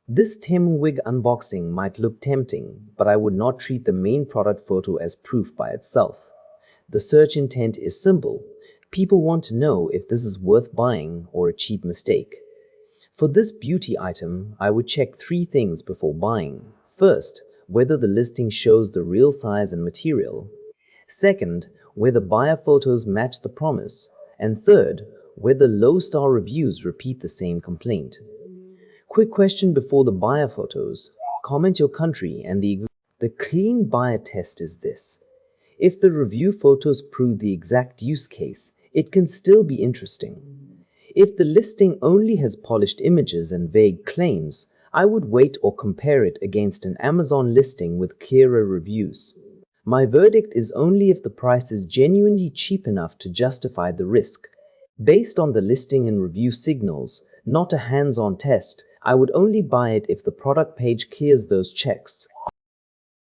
This Temu Wig unboxing might look tempting, but I would not treat the main product photo as proof by itself. The search intent is simple. People want to know if this is worth buying or a cheap mistake. For this beauty item, I would check 3 things before buying. First, whether the listing shows the real size and material. Second, whether buyer photos match the promise. And third, whether low-star reviews repeat the same complaint. Quick question before the buyer photos. Comment your country and the clean buyer test is this. If the review photos prove the exact use case, it can still be interesting. If the listing only has polished images and vague claims, I would wait or compare it against an Amazon listing with clearer reviews. My verdict is only if the price is genuinely cheap enough to justify the risk. Based on the listing and review signals, not a hands-on test, I would only buy it if the product page clears those checks.